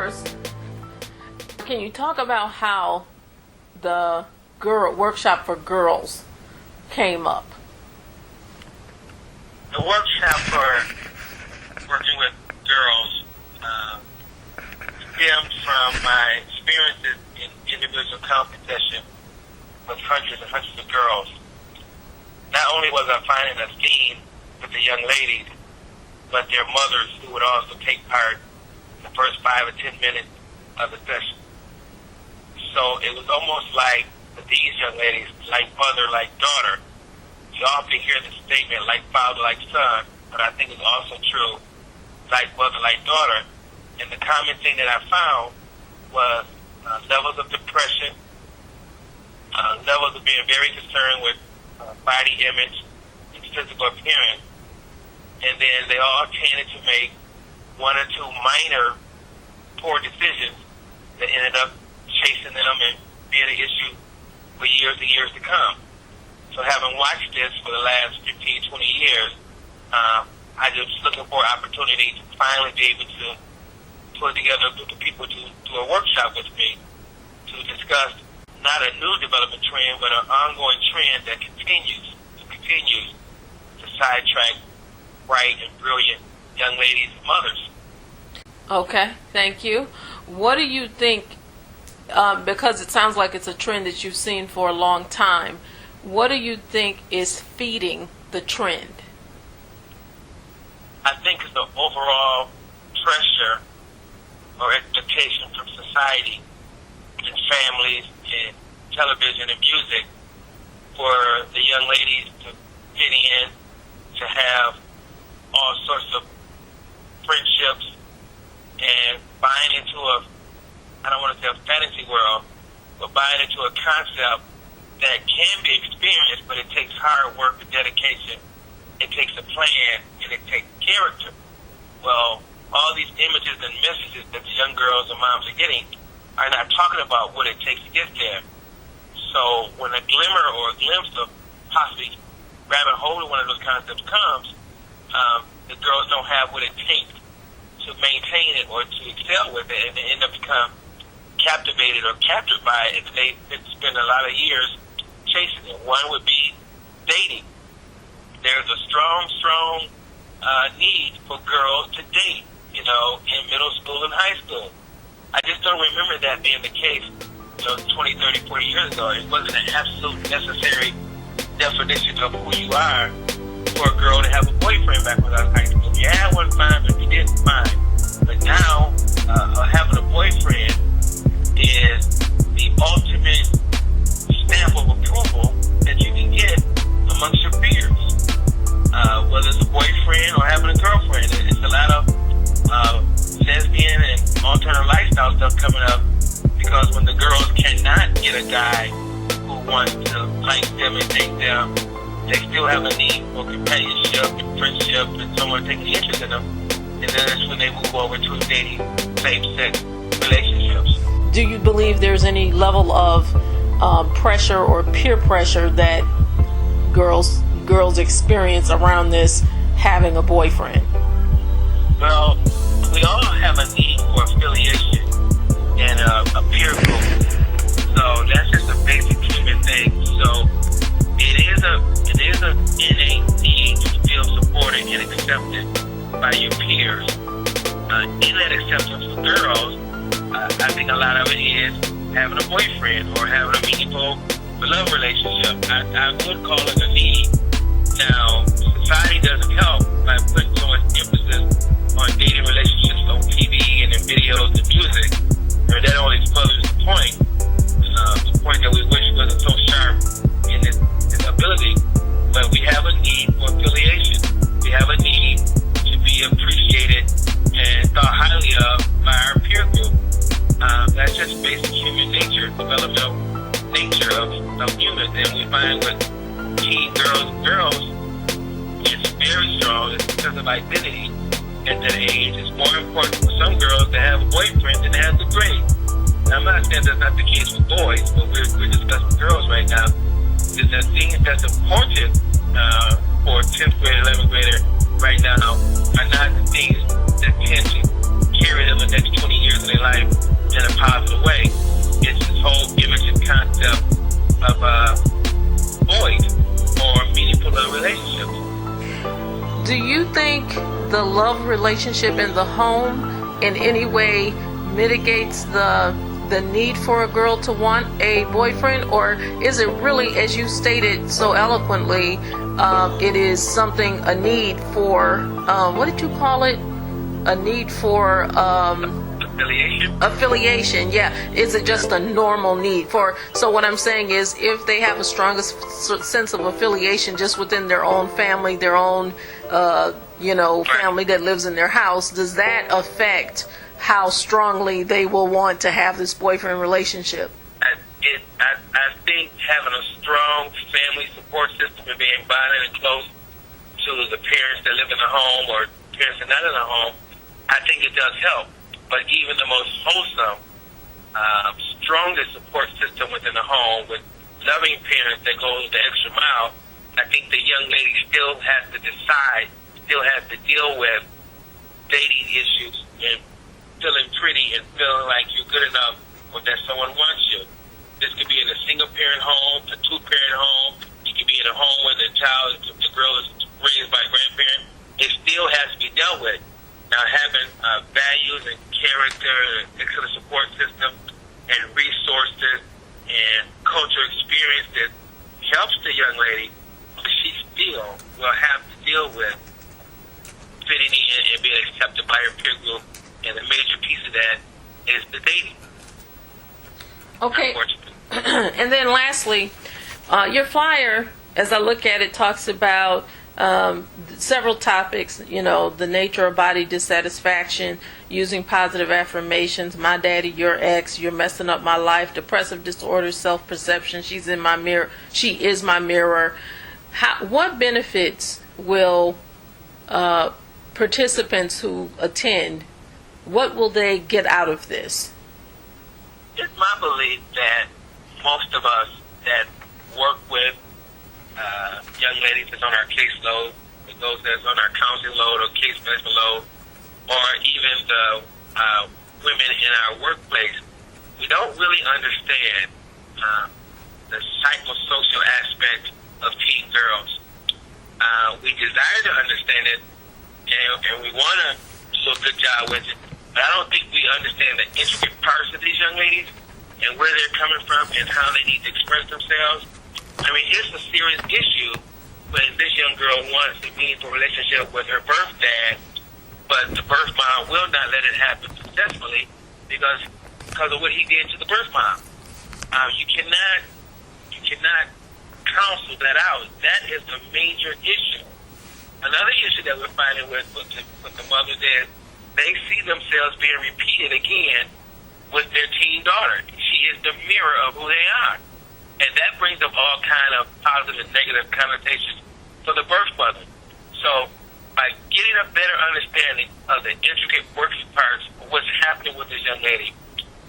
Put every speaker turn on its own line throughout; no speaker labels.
first, can you talk about how the workshop for girls came up?
The workshop for working with girls stemmed from my experiences in individual competition with hundreds and hundreds of girls. Not only was I finding a theme with the young ladies, but their mothers who would also take part in the first 5 or 10 minutes of the session. So it was almost like these young ladies, like mother, like daughter. You often hear the statement, like father, like son, but I think it's also true, like mother, like daughter. And the common thing that I found was levels of depression, levels of being very concerned with body image and physical appearance. And then they all tended to make one or two minor poor decisions that ended up chasing them and being an issue for years and years to come. So having watched this for the last 15, 20 years, I just looking for an opportunity to finally be able to put together a group of people to do a workshop with me to discuss not a new development trend, but an ongoing trend that continues to sidetrack bright and brilliant young ladies and mothers.
Okay, thank you. What do you think, because it sounds like it's a trend that you've seen for a long time, what do you think is feeding the trend?
I think it's the overall pressure or expectation from society and families and television and music for the young ladies to fit in, to have all sorts of friendships and buying into I don't want to say a fantasy world, but buying into a concept that can be experienced, but it takes hard work and dedication. It takes a plan, and it takes character. Well, all these images and messages that the young girls and moms are getting are not talking about what it takes to get there. So when a glimmer or a glimpse of possibly grabbing hold of one of those concepts comes, the girls don't have what it takes to maintain it or to excel with it, and they end up become captivated or captured by it, and they spend a lot of years chasing it. One would be dating. There's a strong need for girls to date, in middle school and high school. I just don't remember that being the case, 20, 30, 40 years ago. It wasn't an absolute necessary definition of who you are for a girl to have a boyfriend back when I was high school. If you had one, fine, but if you didn't, fine. But now, having a boyfriend is the ultimate stamp of approval that you can get amongst your peers. Whether it's a boyfriend or having a girlfriend, it's a lot of lesbian and alternative lifestyle stuff coming up, because when the girls cannot get a guy who wants to like them and date them, they still have a need for companionship and friendship and someone taking interest in them. And then that's when they move over to dating same-sex relationships.
Do you believe there's any level of pressure or peer pressure that girls experience around this having a boyfriend?
Well, we all have a need for affiliation and a peer group. So that's just a basic human thing. So it is an innate need to feel supported and accepted by your peers. In that acceptance for girls, I think a lot of it is having a boyfriend or having a meaningful love relationship. I would call it a need. Now, society doesn't help by putting so much emphasis on dating relationships on TV and in videos and music. And that only furthers the point that we wish wasn't so sharp in its ability. But we have a need for affiliation. We have a need to be appreciated and thought highly of by our peer group. That's just basic human nature, developmental nature of humans. And we find with teen girls, it's very strong. It's because of identity at that age. It's more important for some girls to have a boyfriend than to have the grades. Now, I'm not saying that's not the case with boys, but we're discussing girls right now. Because the things that's important for a 10th grader, 11th grader right now are not the things that tend to carry them the next 20 years person in life in a positive way. It's this whole image and concept of void or meaningful relationships.
Do you think the love relationship in the home in any way mitigates the need for a girl to want a boyfriend, or is it really, as you stated so eloquently, it is something, a need for, what did you call it? A need for affiliation. Yeah. Is it just a normal need for? So what I'm saying is, if they have a strongest sense of affiliation just within their own family, their own, family that lives in their house, does that affect how strongly they will want to have this boyfriend relationship?
I think having a strong family support system and being bonded and close to the parents that live in the home or parents that are not in the home, I think it does help. But even the most wholesome, strongest support system within the home with loving parents that go the extra mile, I think the young lady still has to decide, still has to deal with dating issues and feeling pretty and feeling like you're good enough or that someone wants you. This could be in a single-parent home, a two-parent home. You could be in a home where the girl is raised by a grandparent. It still has to be dealt with. Now, having values and character and excellent support system and resources and cultural experience that helps the young lady, she still will have to deal with fitting in and being accepted by her peer group. And a major piece of that is the dating.
Okay. And then lastly, your flyer, as I look at it, talks about several topics, the nature of body dissatisfaction, using positive affirmations, my daddy, your ex, you're messing up my life, depressive disorder, self-perception, she is my mirror. What benefits will participants who attend, what will they get out of this?
It's my belief that most of us that work with young ladies that's on our caseload, those that's on our counseling load or case management load, or even the women in our workplace, we don't really understand the psychosocial aspect of teen girls. We desire to understand it, and we want to do a good job with it, but I don't think we understand the intricate parts of these young ladies and where they're coming from and how they need to express themselves. I mean, it's a serious issue when this young girl wants a meaningful relationship with her birth dad, but the birth mom will not let it happen successfully because of what he did to the birth mom. You cannot counsel that out. That is a major issue. Another issue that we're finding with the mothers is they see themselves being repeated again with their teen daughter. She is the mirror of who they are. And that brings up all kind of positive and negative connotations for the birth mother. So by getting a better understanding of the intricate working parts of what's happening with this young lady,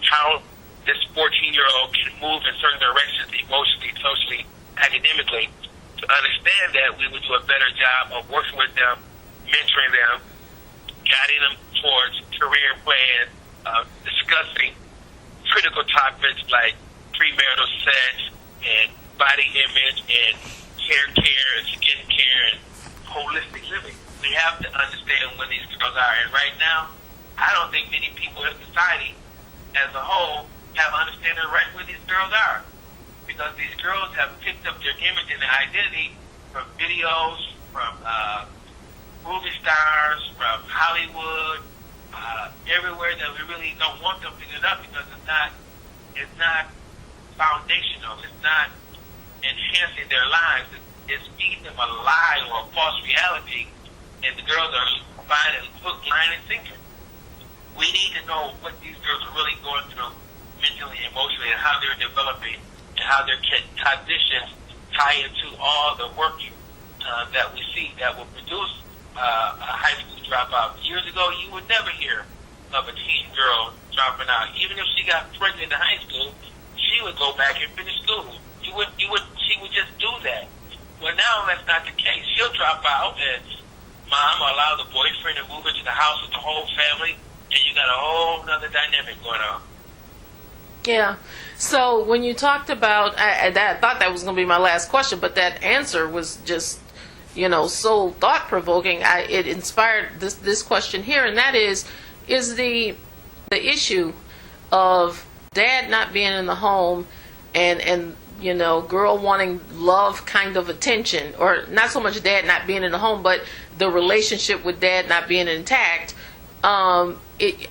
how this 14-year-old can move in certain directions emotionally, socially, academically, to understand that, we would do a better job of working with them, mentoring them, guiding them towards career plans, discussing critical topics like premarital sex and body image and hair care and skin care and holistic living. We have to understand where these girls are. And right now, I don't think many people in society as a whole have understanding right where these girls are. Because these girls have picked up their image and their identity from videos, from movie stars, from Hollywood, everywhere that we really don't want them to get up because it's not foundational. It's not enhancing their lives. It's feeding them a lie or a false reality, and the girls are finding hook, line, and sinker. We need to know what these girls are really going through mentally, emotionally, and how they're developing, and how their cognitions tie into all the work that we see that will produce a high school dropout. Years ago, you would never hear of a teen girl dropping out. Even if she got pregnant in high school, she would go back and finish school. She would just do that. Well, now that's not the case. She'll drop out, and mom will allow the boyfriend to move into the house with the whole family, and you got a whole other dynamic going on.
Yeah. So when you talked about, I thought that was going to be my last question, but that answer was just, so thought provoking. It inspired this question here, and that is the issue of dad not being in the home, and girl wanting love kind of attention, or not so much dad not being in the home, but the relationship with dad not being intact.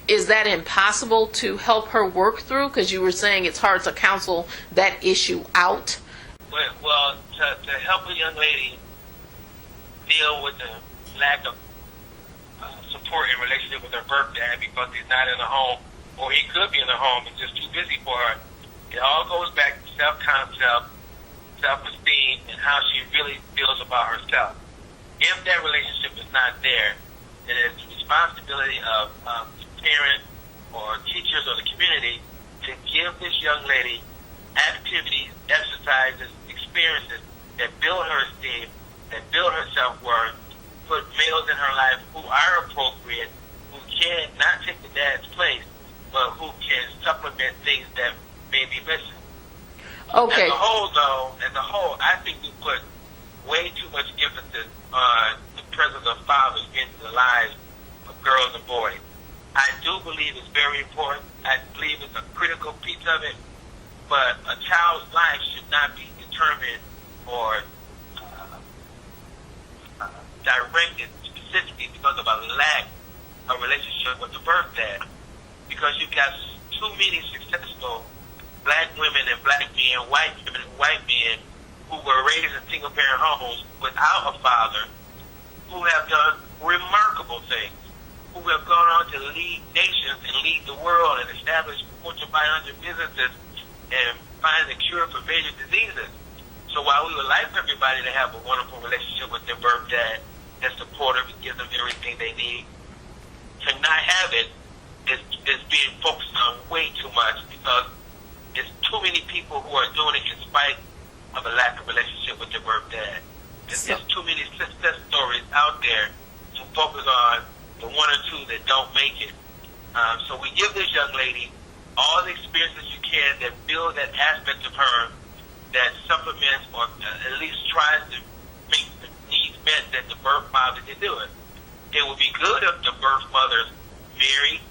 Is that impossible to help her work through? Because you were saying it's hard to counsel that issue out.
Well, to help a young lady deal with the lack of support in relationship with her birth dad because he's not in the home, or he could be in the home and just too busy for her, it all goes back to self-concept, self-esteem, and how she really feels about herself. If that relationship is not there, then it's the responsibility of parents or teachers or the community to give this young lady activities, exercises, experiences that build her esteem, that build her self-worth, put males in her life who are appropriate, who can not take the dad's place, but who can supplement things that may be missing.
Okay.
As a whole, I think we put way too much emphasis on the presence of fathers into the lives of girls and boys. I do believe it's very important. I believe it's a critical piece of it, but a child's life should not be determined or directed specifically because of a lack of relationship with the birth dad. Because you've got too many successful black women and black men, white women and white men who were raised in single-parent homes without a father, who have done remarkable things, who have gone on to lead nations and lead the world and establish Fortune 500 businesses and find the cure for major diseases. So while we would like for everybody to have a wonderful relationship with their birth dad that's supportive and gives them everything they need, to not have it is being focused on way too much, because there's too many people who are doing it in spite of a lack of relationship with their birth dad. There's too many success stories out there to focus on the one or two that don't make it. So we give this young lady all the experiences you can that build that aspect of her that supplements or at least tries to make the needs met that the birth father can do it. It would be good if the birth mothers married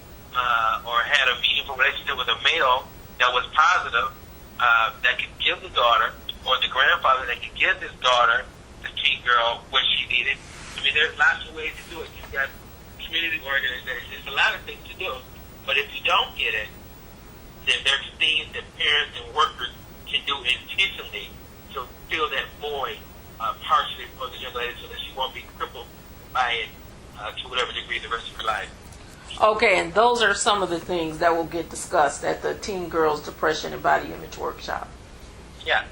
or had a meaningful relationship with a male that was positive, that could give the daughter, or the grandfather that could give this daughter, the teen girl, what she needed. I mean, there's lots of ways to do it. You've got community organizations. There's a lot of things to do. But if you don't get it, then there's things that parents and workers can do intentionally to fill that void partially for the young lady so that she won't be crippled by it to whatever degree the rest of her life.
Okay, and those are some of the things that will get discussed at the Teen Girls Depression and Body Image Workshop.
Yeah.